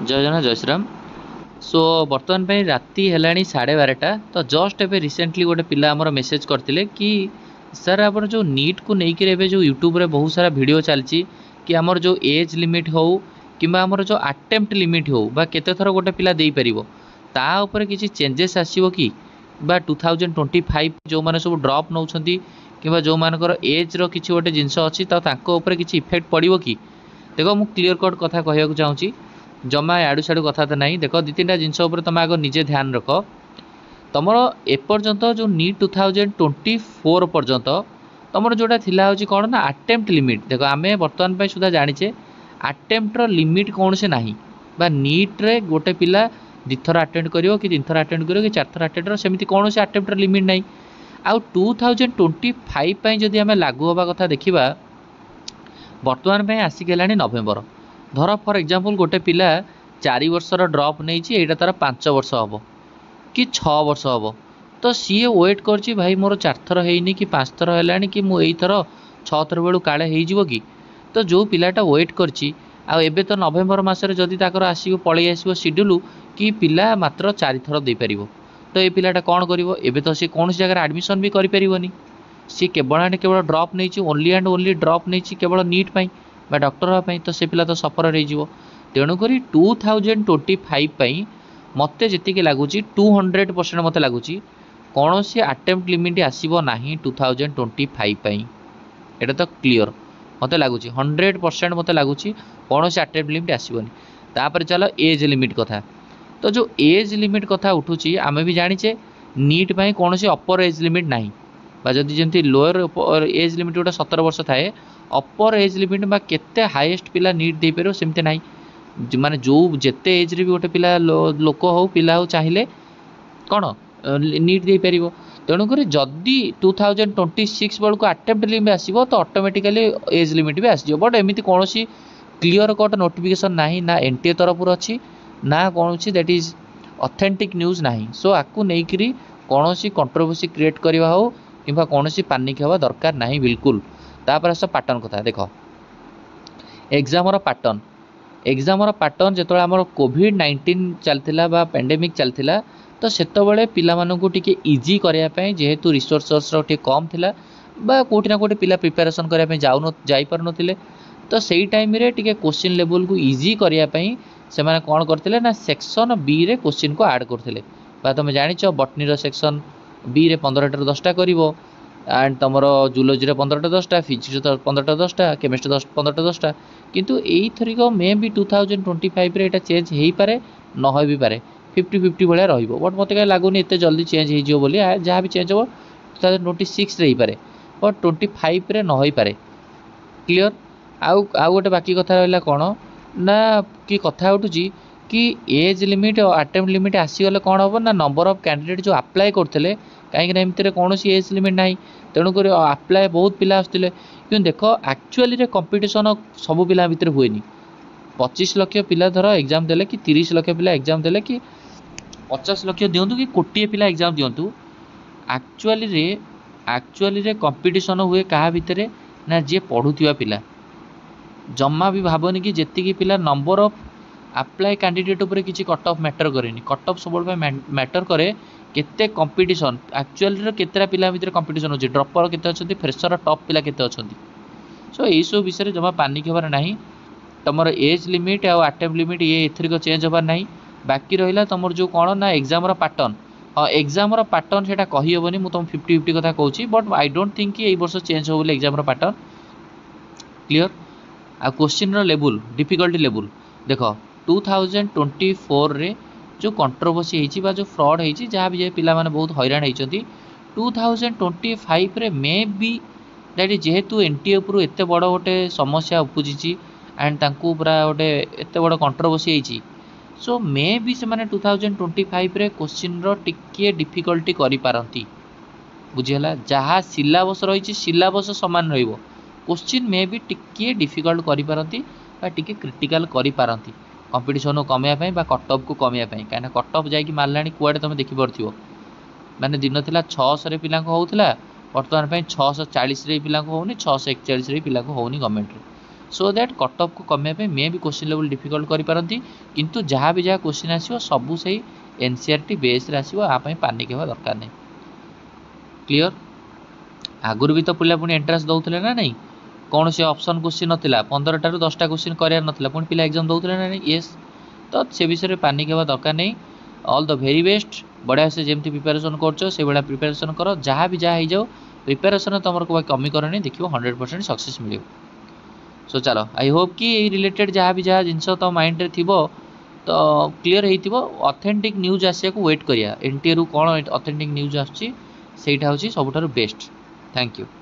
जय जगन्नाथ जय श्रीराम। सो बर्तमान पे राति है 12:30 तो जस्ट एवं रिसेंटली गोटे पिला आमर मेसेज करते कि सर आप जो नीट को लेकर एवं जो यूट्यूब रे बहुत सारा वीडियो चलती कि आमर जो एज लिमिट हो कि आमर जो अटेम्प्ट लिमिट हो बा केते थर गोटे पिला दे पारिबो ता ऊपर किसी चेंजेस आसीबो कि बा 2025 जो माने सब ड्रॉप नौछंती कि जो मानकर एज रो किछि गोटे जिंस अछि ता तांको ऊपर किछि इफेक्ट पड़िबो कि देखो मु क्लियर कट कथा कहया चाहूँगी जमा आड़ू साड़ू कथा तो नहीं। देख दी तीन जिनस तुम आग निजे ध्यान रख तुम एपर्यंत जो नीट 2024 पर्यंत तुम जोटा थिला होची कौन ना अटेम्प्ट लिमिट। देखो आम बर्तमान पे सुधा जानीचे अटेम्प्टर लिमिट कौन से ना बा नीट रे गोटे पिला दिथर अटेम्प्ट करियो कि तीन थर अटेम्प्ट करियो कि चार थर अटेम्प्ट सेमती कौन से अटेम्प्टर लिमिट नहीं। आउ 2025 पे जदि आम लागू होगा कथा देखा बर्तमान पे आसिक नवेम्बर धर फॉर एग्जांपल गोटे पिला 4 वर्षर ड्रॉप नहीं तार 5 वर्ष हम कि 6 वर्ष हम तो सी वेट कर भाई मोर 4 थर है कि 5 थर है कि मुझे थर 6 थर बेलू काले हो कि तो जो पिलाटा वेट करछि आबे तो नवेम्बर मसरे जदि ताकर आसी पलि आसो शेड्यूल कि पिला मात्र 4 थर दे पारिबो तो ये पिलाटा कौन करिवो एबे तो सी कौन सी जगह एडमिशन भी करि परिबोनी। सी केवल केवल ड्रॉप नहीं ओनली एंड ओनली ड्रॉप नहीं केवल नीट पाई बा डॉक्टर हाँपाई तो से पिला तो सफर हो तेणुक 2025 मत जी लगुच 200% मत लगुच कौन सी अटेम्प्ट लिमिट आसब ना 2025 एटा तो क्लीयर मत लगुच 100% मत लगुच कौन सी अटेम्प्ट लिमिट आसबनी। तापर चलो एज लिमिट कथा तो जो एज लिमिट कथा उठूँ आम भी जानीचे नीट पाई कौन सी अपर एज लिमिट ना जदि जमी लोअर एज लिमिट गोटे 17 वर्ष थाए अपर एज लिमिट बा केते हाईएस्ट पिला नीट दे पारो सेमते नाही माने जो जेते एज रे भी गोटे पिला लोक हो पिला हो चाहिए कौन नीट दे पारिबो। तेणुक जदि 2026 बेलू अटेम्प्ट लिमिट आसो तो ऑटोमेटिकली एज लिमिट भी आसो बट एमती कौन क्लीयर कट नोटिफिकेशन नाही ना एनटीए तरफ अच्छी ना कौन दैट इज ऑथेंटिक न्यूज नाही। सो आपको लेकिन कौन कंट्रोवर्सी क्रिएट करवा हो कि कौन पानिक हवा दरकार नहीं बिल्कुल। तापर आस पैटर्न कथा देख एग्जाम पैटर्न जो आम कोविड-19 चलता बा पेंडेमिक चलता तो सेतबले पिला मानकु टिके इजी करने जेहेतु रिसोर्स कम थिला बा कोठी ना कोठी पिला प्रिपरेशन करने जाई पार नथिले तो सही टाइम रे टिके क्वेश्चन लेवल को इजी करने से माने कौन करथिले ना सेक्शन बी रे क्वेश्चन को ऐड करथिले बा तुम जानिच बटनी रो सेक्शन बी रे 15 10टा करिवो एंड तुम जूलोजी 15 10टा फिजिक्स 15 10टा केमिस्ट्री 15 10टा किंतु यही थरिक मे भी 2025 रे एटा चेंज हो पारे न हो भी पारे 50-50 भाया रहिबो बट मत कहीं लगुनि एत जल्दी चेंज हो बोली जहाँ भी चेंज हो 2026 रे पारे बट 25 रे न हो पारे क्लियर। आउ गोटे बाकी कथा रहा कौन ना कि कथा उठुची कि एज लिमिट और अटेम्प्ट लिमिट आसीगले कौन हम ना नंबर ऑफ कैंडिडेट जो अप्लाई करते कहीं एमती कौन एज लिमिट ना तेणुक अप्लाई बहुत पिला आसते कि देख एक्चुअली कंपटीशन सब पिला भितर हुए 25 लाख पिला धर एग्जाम देले कि 30 लाख पिला एग्जाम देले कि 50 लाख दिंतु कि कोटी पिला एग्जाम दिंतु एक्चुअली रे कंपटीशन हुए क्या भितर ना जी पढ़ुवा पिला जमा भी भावनी कि जी पिला नंबर ऑफ अप्लाई कैंडिडेट उपर किसी कट ऑफ मैटर करेनि कट ऑफ सब मैटर करे केते कंपटीशन एक्चुअली केतेटा पिला भितर कंपटीशन होची ड्रपर केते अछंती फ्रेशर टॉप पिला केते अछंती। सो यही सब विषय जमा पानिक हबार नहीं तुम एज लिमिट और अटेम्प्ट लिमिट ये एथरिक चेंज हबार नहीं बाकी रहा तुम जो कौन ना एग्जाम पैटर्न हाँ एग्जाम पैटर्न से कहीहबनी मुझे तुम 50-50 कथा कहूँ बट आई डोंट थिंक कि वर्ष चेंज हो एग्जाम पैटर्न क्लियर। आ क्वेश्चन लेवल डिफिकल्टी लेवल देख 2024 रे जो कंट्रोवर्सी होती जो फ्रॉड होती जहाँ भी पिला माने बहुत हैरान होती 2025 रे मे बी दैट जेहेतु एनटीए उपरू एत बड़ गोटे समस्या उपजी एंड तांकू पूरा गोटे एत बड़ कंट्रोवर्सी होती सो मे बी से माने 2025 रे क्वेश्चन टिके डिफिकल्टी करि पारंती बुझीगला जहाँ सिलेबस रही सिलेबस सामान रहिबो क्वेश्चन मे भी टिके डिफिकल्ट करि पारंती बा टिके क्रिटिकल करि पारंती कंपटीशन को कमेया बा कट ऑफ को कमेया कहीं कट ऑफ जाकि मारलानी कुआडे तुम देखि परथिबो माने दिन थिला 600 रे पिला को होउथला वर्तमान 640 रे पिला को होनी 641 रे पिला को होनी गवर्नमेंट रे सो दैट कट ऑफ को कमे मे भी क्वेश्चन लेवल डिफिकल्ट करिपारती किंतु जहाँ भी जहाँ क्वेश्चन आसो सबू से एनसीईआरटी बेस आसो यहाँ पानिक होगा दरकार नहीं। क्लियर? आगुरी भी तो पिला पुणी एंट्रांस दौले ना नहीं कौन से ऑप्शन क्वेश्चन नाला 15 रू 10टा क्वेश्चन करार नाला पुणी पिला एग्जाम दौले ना नहीं येस तो से विषय में पानिक होगा दरकार नहीं। ऑल द वेरी बेस्ट बढ़िया से जमी प्रिपेरेसन कर प्रिपेरेसन कर जहाँ भी जहाँ जाओ प्रिपेरेसन तुम कोई कमी करनी देखो 100% सक्सेस मिले। सो चलो आई होप कि रिलेटेड जहाँ भी जहाँ जिनस तो माइंड रे थिबो तो क्लीयर हो ऑथेंटिक न्यूज आसिया को वेट करिया एनटीए रु कौन ऑथेंटिक न्यूज आसी सबुठारु बेस्ट। Thank you.